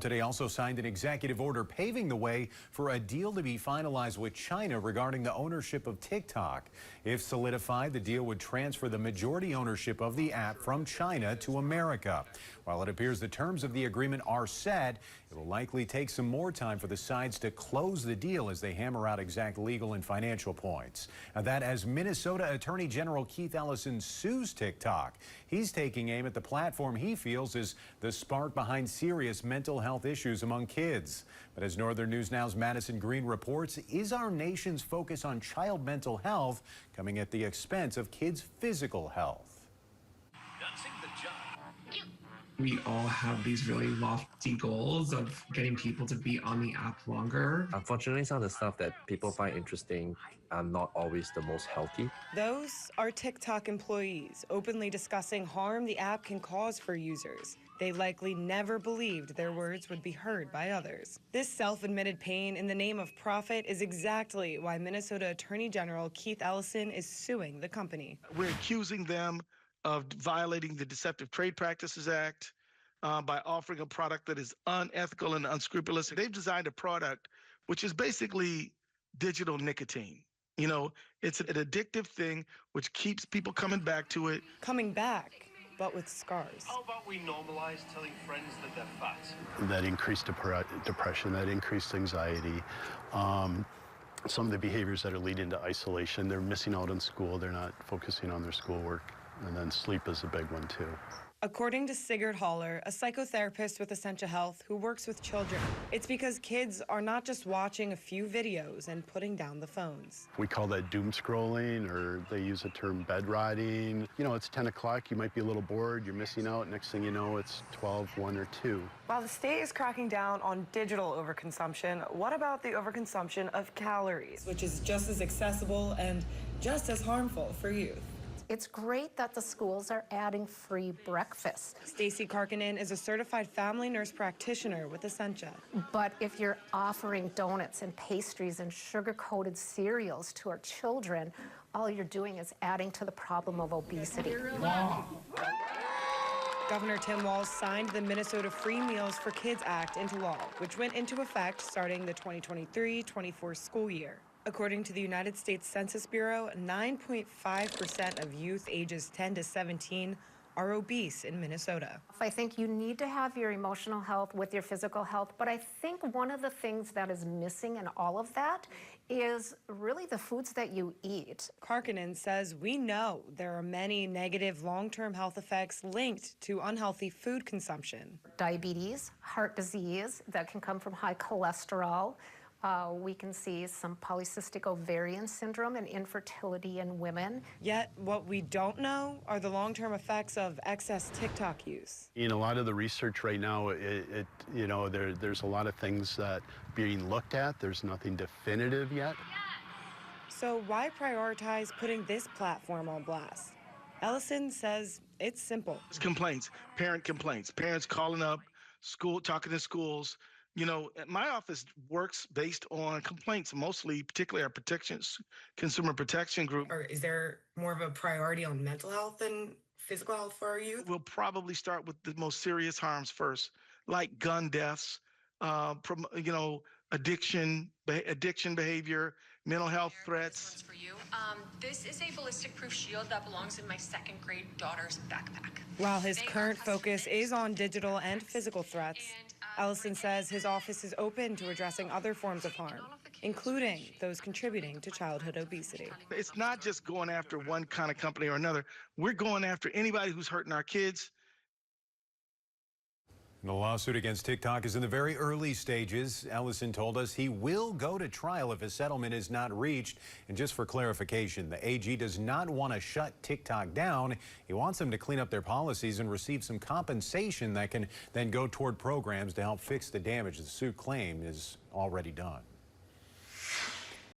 Today also signed an executive order paving the way for a deal to be finalized with China regarding the ownership of TikTok. If solidified, the deal would transfer the majority ownership of the app from China to America. While it appears the terms of the agreement are set, it will likely take some more time for the sides to close the deal as they hammer out exact legal and financial points. And that as Minnesota Attorney General Keith Ellison sues TikTok. He's taking aim at the platform he feels is the spark behind serious mental health issues among kids. But as Northern News Now's Madison Green reports, is our nation's focus on child mental health coming at the expense of kids' physical health? We all have these really lofty goals of getting people to be on the app longer. Unfortunately, some of the stuff that people find interesting are not always the most healthy. Those are TikTok employees openly discussing harm the app can cause for users. They likely never believed their words would be heard by others. This self-admitted pain in the name of profit is exactly why Minnesota Attorney General Keith Ellison is suing the company. We're accusing them of violating the Deceptive Trade Practices Act by offering a product that is unethical and unscrupulous. They've designed a product which is basically digital nicotine. You know, it's an addictive thing which keeps people coming back to it. Coming back, but with scars. How about we normalize telling friends that they're fat? That increased depression, that increased anxiety. Some of the behaviors that are leading to isolation, they're missing out on school, they're not focusing on their schoolwork, and then sleep is a big one too. According to Sigurd Haller, a psychotherapist with Essentia Health who works with children, it's because kids are not just watching a few videos and putting down the phones. We call that doom scrolling, or they use the term bed rotting. You know, it's 10 o'clock, you might be a little bored, you're missing out, next thing you know, it's 12, 1, or 2. While the state is cracking down on digital overconsumption, what about the overconsumption of calories, which is just as accessible and just as harmful for youth? It's great that the schools are adding free breakfast. Stacey Karkinen is a certified family nurse practitioner with Essentia. But if you're offering donuts and pastries and sugar-coated cereals to our children, all you're doing is adding to the problem of obesity. Governor Tim Walz signed the Minnesota Free Meals for Kids Act into law, which went into effect starting the 2023-24 school year. According to the United States Census Bureau, 9.5% of youth ages 10 to 17 are obese in Minnesota. I think you need to have your emotional health with your physical health, but I think one of the things that is missing in all of that is really the foods that you eat. Karkinen says we know there are many negative long-term health effects linked to unhealthy food consumption. Diabetes, heart disease that can come from high cholesterol. We can see some polycystic ovarian syndrome and infertility in women. Yet what we don't know are the long-term effects of excess TikTok use. In a lot of the research right now, you know, there's a lot of things that being looked at. There's nothing definitive yet. So why prioritize putting this platform on blast? Ellison says it's simple. It's complaints, parent complaints, parents calling up, talking to schools. You know, my office works based on complaints, mostly, particularly our consumer protection group. Or is there more of a priority on mental health than physical health for our youth? We'll probably start with the most serious harms first, like gun deaths, you know, addiction behavior, mental health threats. For you. This is a ballistic proof shield that belongs in my second grade daughter's backpack. While his current focus is on digital and physical threats, Ellison says his office is open to addressing other forms of harm, including those contributing to childhood obesity. It's not just going after one kind of company or another. We're going after anybody who's hurting our kids. The lawsuit against TikTok is in the very early stages. Ellison told us he will go to trial if a settlement is not reached. And just for clarification, the AG does not want to shut TikTok down. He wants them to clean up their policies and receive some compensation that can then go toward programs to help fix the damage the suit claims is already done.